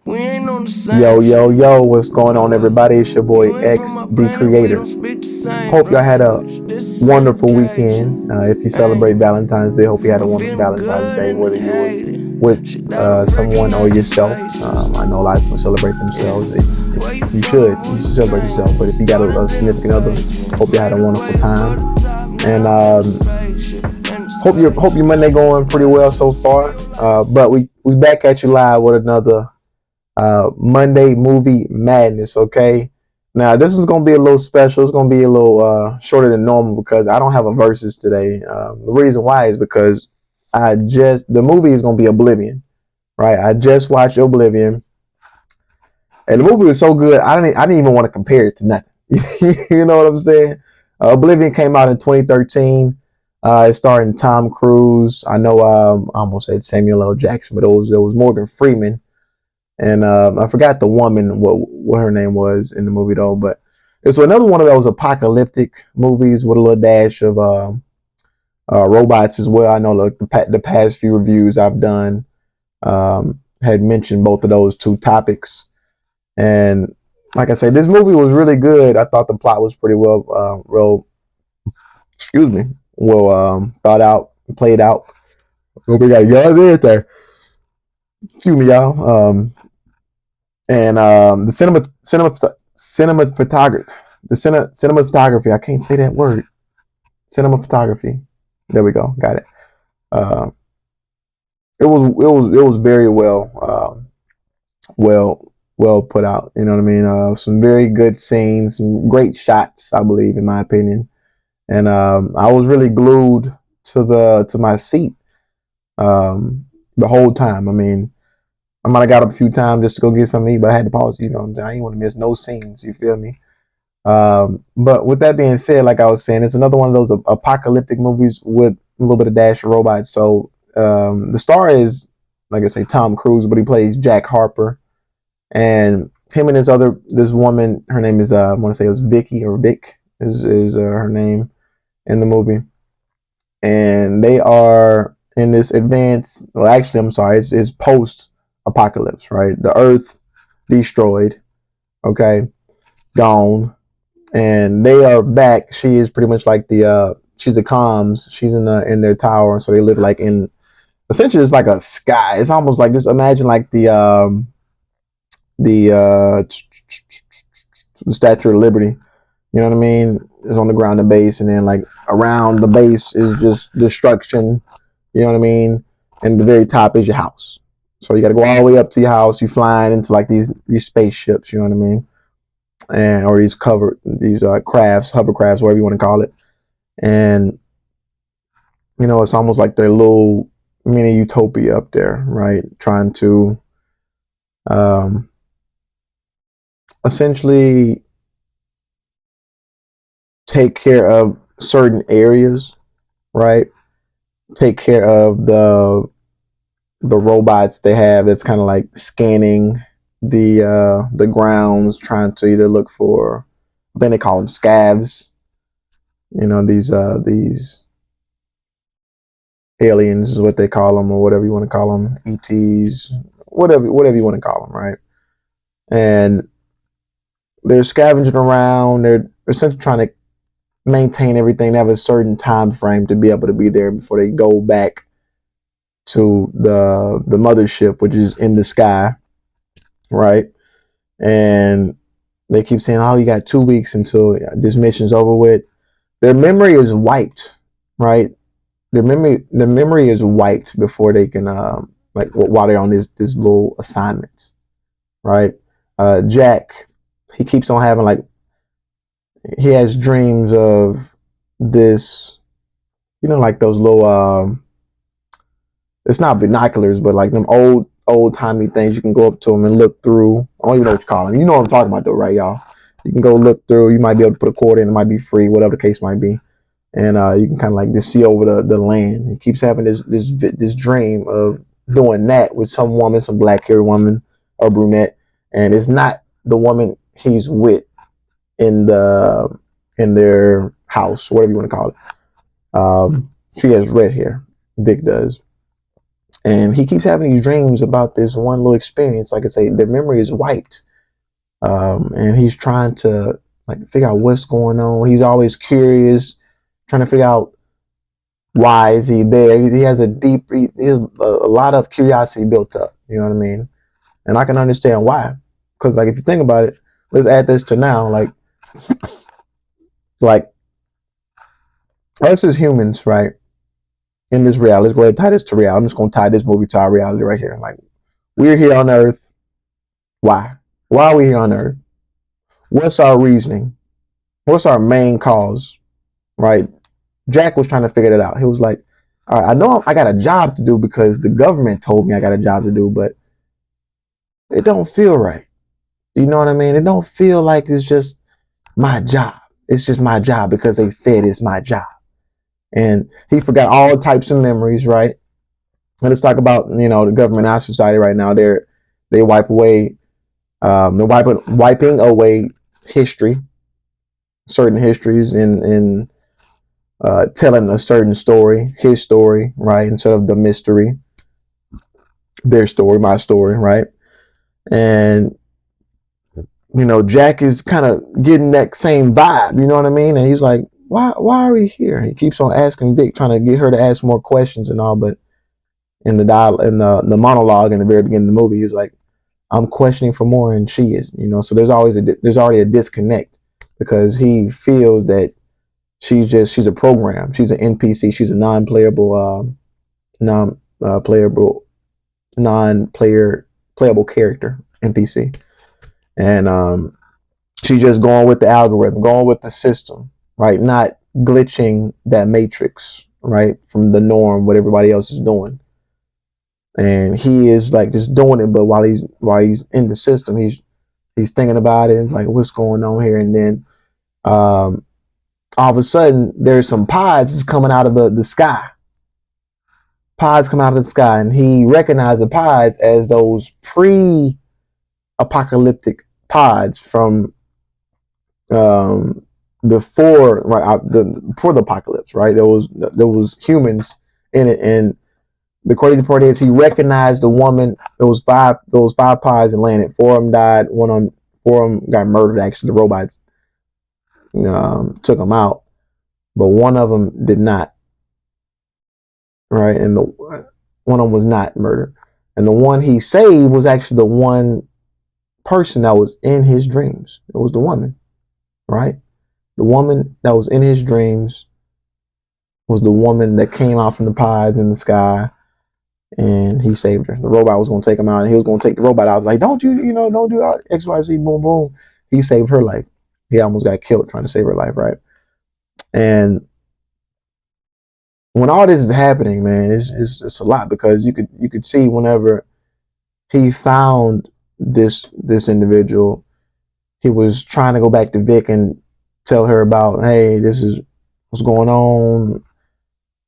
We ain't on the same. Yo, yo, yo, what's going on, everybody? It's your boy X, the creator. Hope y'all had a wonderful weekend. If you celebrate Valentine's Day, hope you had a wonderful Valentine's Day, whether you was with someone or yourself. I know a lot of people celebrate themselves. You should celebrate yourself. But if you got a significant other, hope you had a wonderful time. And hope your Monday going pretty well so far. But we back at you live with another Monday movie madness. Okay, now this one's gonna be a little special. It's gonna be a little shorter than normal because I don't have a versus today. The reason why is because the movie is gonna be Oblivion, right? I just watched Oblivion, and the movie was so good. I didn't even want to compare it to nothing. You know what I'm saying? Oblivion came out in 2013. It starred Tom Cruise. I know I almost said Samuel L. Jackson, but it was Morgan Freeman. And I forgot the woman what her name was in the movie though, but it's another one of those apocalyptic movies with a little dash of robots as well. I know like the past few reviews I've done had mentioned both of those two topics, and like I said, this movie was really good. I thought the plot was pretty excuse me, thought out, played out. Oh, we got yell right there. Excuse me, y'all. And the cinematography, cinematography. I can't say that word. Cinematography. There we go. Got it. Uh, it was very well put out. You know what I mean? Some very good scenes, some great shots, I believe, in my opinion. And I was really glued to my seat the whole time. I mean, I might have got up a few times just to go get something to eat, but I had to pause. You know what I'm saying? I didn't want to miss no scenes. You feel me? But with that being said, like I was saying, it's another one of those apocalyptic movies with a little bit of dash of robots. So the star is, like I say, Tom Cruise, but he plays Jack Harper, and him and this woman, her name is I want to say it was Vicky or Vic is her name in the movie, and they are in this advanced. Well, actually, I'm sorry, it's post apocalypse, right? The Earth destroyed, okay, gone, and they are back. She is pretty much like she's the comms. She's in their tower, so they live like in essentially it's like a sky. It's almost like just imagine like the Statue of Liberty. You know what I mean? It's on the ground, the base, and then like around the base is just destruction. You know what I mean? And the very top is your house. So you got to go all the way up to your house. You flying into like these spaceships. You know what I mean? And or these crafts, hovercrafts, whatever you want to call it. And it's almost like their little mini utopia up there, right? Trying to um, essentially take care of certain areas, right? Take care of the robots they have that's kind of like scanning the grounds, trying to either look for, I think they call them scavs. These aliens is what they call them, or whatever you want to call them, ETs, whatever you want to call them, right? And they're scavenging around. They're essentially trying to maintain everything. They have a certain time frame to be able to be there before they go back to the mothership, which is in the sky, right? And they keep saying, "Oh, you got 2 weeks until this mission's over with." Their memory is wiped, right? Their memory is wiped before they can like while they're on this little assignments, right? Jack, he keeps on having like he has dreams of this, like those little it's not binoculars, but like them old timey things you can go up to them and look through. I don't even know what you call them. You know what I'm talking about though, right, y'all? You can go look through. You might be able to put a quarter in. It might be free, whatever the case might be, and you can kind of like just see over the land. He keeps having this dream of doing that with some woman, some black haired woman or brunette, and it's not the woman he's with in their house, whatever you want to call it. She has red hair. Vic does, And he keeps having these dreams about this one little experience. Like I say, the memory is wiped. And he's trying to like figure out what's going on. He's always curious, trying to figure out why is he there. He has he has a lot of curiosity built up. You know what I mean? And I can understand why. Because like if you think about it, let's add this to now. Like us as humans, right? In this reality, let's go ahead and tie this to reality. I'm just gonna tie this movie to our reality right here. Like we're here on Earth. Why? Why are we here on Earth? What's our reasoning? What's our main cause? Right? Jack was trying to figure that out. He was like, all right, I know I got a job to do because the government told me I got a job to do, but it don't feel right. You know what I mean? It don't feel like it's just my job. It's just my job because they said it's my job. And he forgot all types of memories, right? And let's talk about, the government in our society right now. They wipe away, they're wiping away history, certain histories, in telling a certain story, his story, right? Instead of the mystery, their story, my story, right? And Jack is kind of getting that same vibe, you know what I mean? And he's like, why are we here? He keeps on asking Vic, trying to get her to ask more questions and all, but in the monologue in the very beginning of the movie, he's like, I'm questioning for more, and she is, So there's already a disconnect because he feels that she's a program, she's an NPC, she's a playable character, NPC, and she's just going with the algorithm, going with the system, right? Not glitching that matrix, right, from the norm, what everybody else is doing. And he is like just doing it, but while he's in the system, he's thinking about it, like what's going on here. And then all of a sudden there's some pods that's coming out of the sky. Pods come out of the sky, and he recognized the pods as those pre-apocalyptic pods from before before the apocalypse, right? There was humans in it, and the crazy part is he recognized the woman. It was five pods and landed. Four of them died. Four of them got murdered. Actually, the robots took them out, but one of them did not. Right, and the one of them was not murdered, and the one he saved was actually the one person that was in his dreams. It was the woman, right? The woman that was in his dreams was the woman that came out from the pods in the sky, and he saved her. The robot was going to take him out, and he was going to take the robot out. I was like, don't do X, Y, Z, boom, boom. He saved her life. He almost got killed trying to save her life, right? And when all this is happening, man, it's a lot, because you could see whenever he found this individual, he was trying to go back to Vic and tell her about, hey, this is what's going on,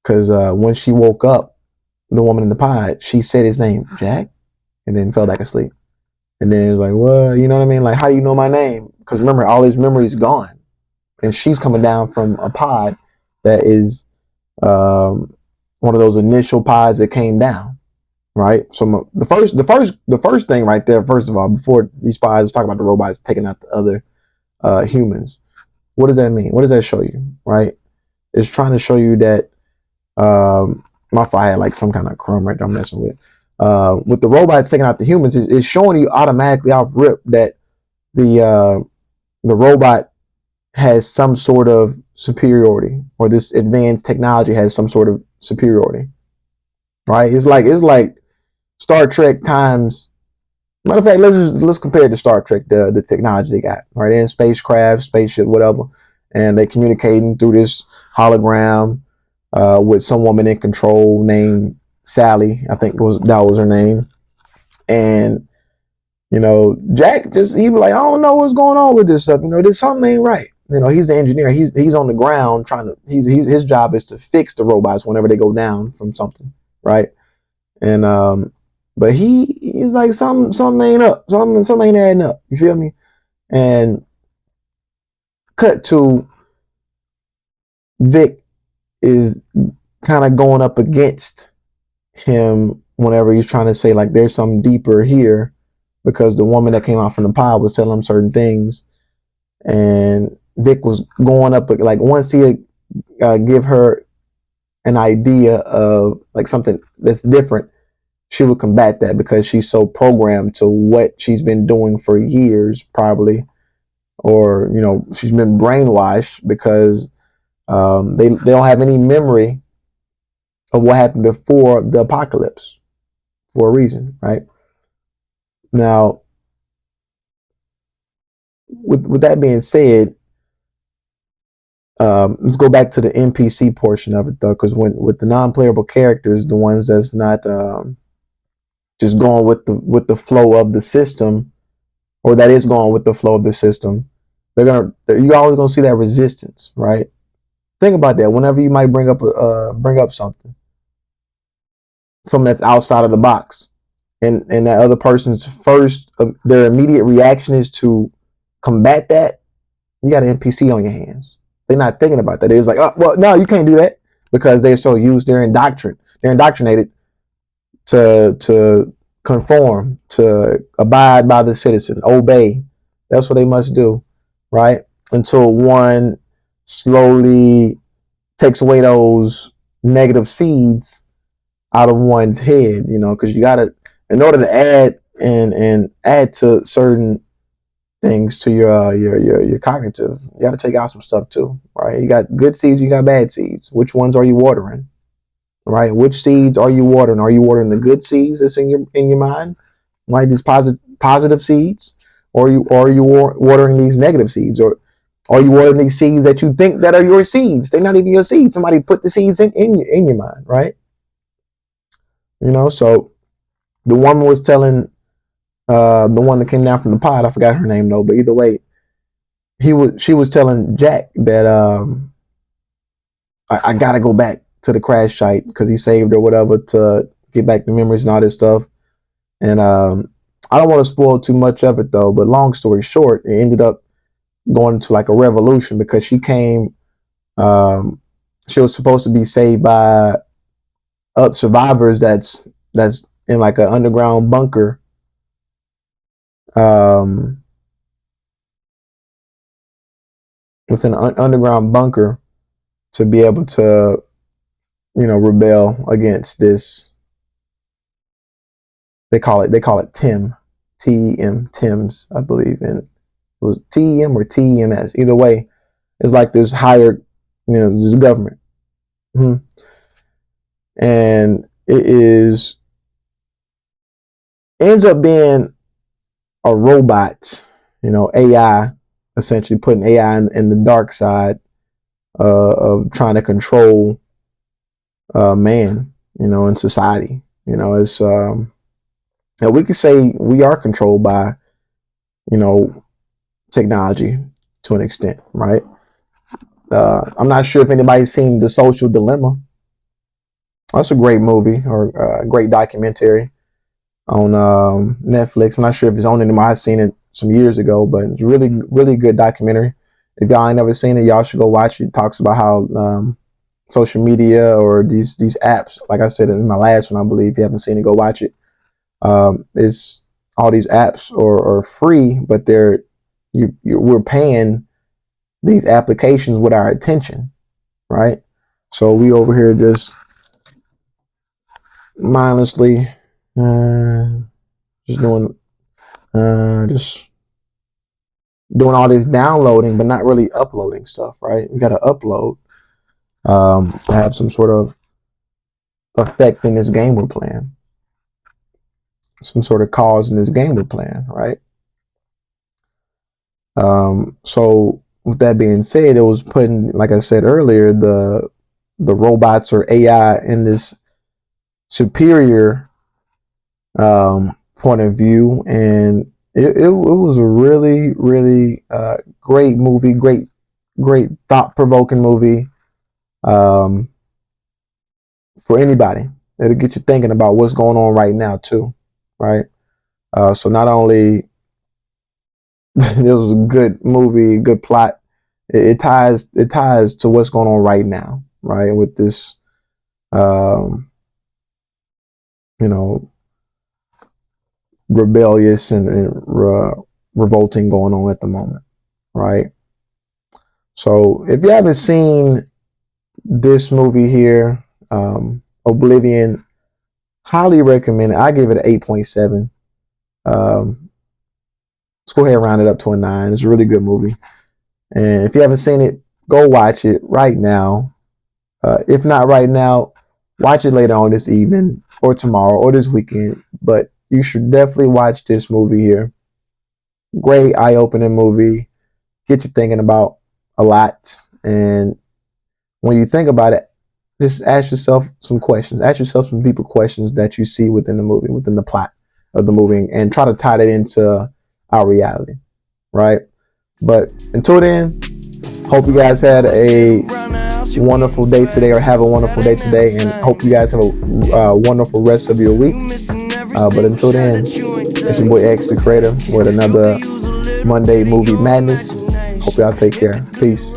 because when she woke up, the woman in the pod, she said his name, Jack, and then fell back asleep. And then it was like, well, you know what I mean? Like, how do you know my name? Because remember, all his memory's gone, and she's coming down from a pod that is one of those initial pods that came down, right? So the first thing right there, first of all, before these pods talk about the robots taking out the other humans, what does that mean? What does that show you, right? It's trying to show you that my fault, I had like some kind of crumb right there I'm messing with. With the robots taking out the humans, it's showing you automatically off rip that the robot has some sort of superiority, or this advanced technology has some sort of superiority, right? It's like Star Trek times. Matter of fact, let's compare it to Star Trek, the technology they got, right? In spacecraft, spaceship, whatever, and they communicating through this hologram with some woman in control named Sally, I think that was her name. And Jack he was like, I don't know what's going on with this stuff. There's something ain't right. He's the engineer. He's on the ground trying to. His job is to fix the robots whenever they go down from something, right? And but he's like, something ain't up. Something ain't adding up. You feel me? And cut to Vic is kind of going up against him whenever he's trying to say like there's something deeper here, because the woman that came out from the pod was telling him certain things, and Vic was going up like once he give her an idea of like something that's different, she would combat that because she's so programmed to what she's been doing for years, probably, or she's been brainwashed because they don't have any memory of what happened before the apocalypse for a reason, right? Now, with that being said, let's go back to the NPC portion of it though, because with the non-playable characters, the ones that's not just going with the flow of the system, or that is going with the flow of the system, you're always gonna see that resistance, right? Think about that. Whenever you might bring up something that's outside of the box, and that other person's first their immediate reaction is to combat that, you got an NPC on your hands. They're not thinking about that. It's like, oh, well, no, you can't do that, because they're so used. They're indoctrinated to conform, to abide by the citizen, obey. That's what they must do, right? Until one slowly takes away those negative seeds out of one's head, because you gotta, in order to add and add to certain things to your cognitive, you got to take out some stuff too, right? You got good seeds, you got bad seeds. Which ones are you watering, right? Which seeds are you watering? Are you watering the good seeds that's in your mind, right? These positive seeds, or are you watering these negative seeds, or are you watering these seeds that you think that are your seeds? They're not even your seeds. Somebody put the seeds in your mind, right? So the woman was telling the one that came down from the pod, I forgot her name though, but either way, she was telling Jack that I gotta go back to the crash site because he saved or whatever to get back the memories and all this stuff. And I don't want to spoil too much of it though, but long story short, it ended up going into like a revolution because she came. She was supposed to be saved by survivors that's in like an underground bunker. It's an underground bunker to be able to, rebel against this. They call it TIM, TIMS, I believe, and it was TEM or TEMS. Either way, it's like this higher, this government, and it ends up being a robot, AI, essentially putting AI in the dark side of trying to control man, in society. It's and we could say we are controlled by, technology to an extent, right? I'm not sure if anybody's seen The Social Dilemma. That's a great movie or a great documentary on Netflix. I'm not sure if it's on anymore. I've seen it some years ago, but it's really, really good documentary. If y'all ain't never seen it, y'all should go watch it. It talks about how social media or these apps, like I said in my last one, I believe, if you haven't seen it, go watch it. It's all these apps are free, but we're paying these applications with our attention, right? So we over here just mindlessly just doing all this downloading, but not really uploading stuff, right? We got to upload to have some sort of effect in this game we're playing, some sort of cause in this game we're playing, right? So with that being said, it was putting, like I said earlier, the robots or AI in this superior point of view, and it was a really, really great movie, great thought-provoking movie for anybody. It'll get you thinking about what's going on right now too, right? So not only it was a good movie, good plot, it ties to what's going on right now, right? With this you know, rebellious and revolting going on at the moment, right? So if you haven't seen this movie here, Oblivion, highly recommend it. I give it an 8.7. Let's go ahead and round it up to a 9. It's a really good movie. And if you haven't seen it, go watch it right now. If not right now, watch it later on this evening or tomorrow or this weekend. But you should definitely watch this movie here. Great eye-opening movie. Get you thinking about a lot. And when you think about it, just ask yourself some questions. Ask yourself some deeper questions that you see within the movie, within the plot of the movie, and try to tie that into our reality, right? But until then, hope you guys had a wonderful day today, or have a wonderful day today, and hope you guys have a wonderful rest of your week. But until then, it's your boy X the Creator with another Monday Movie Madness. Hope y'all take care. Peace.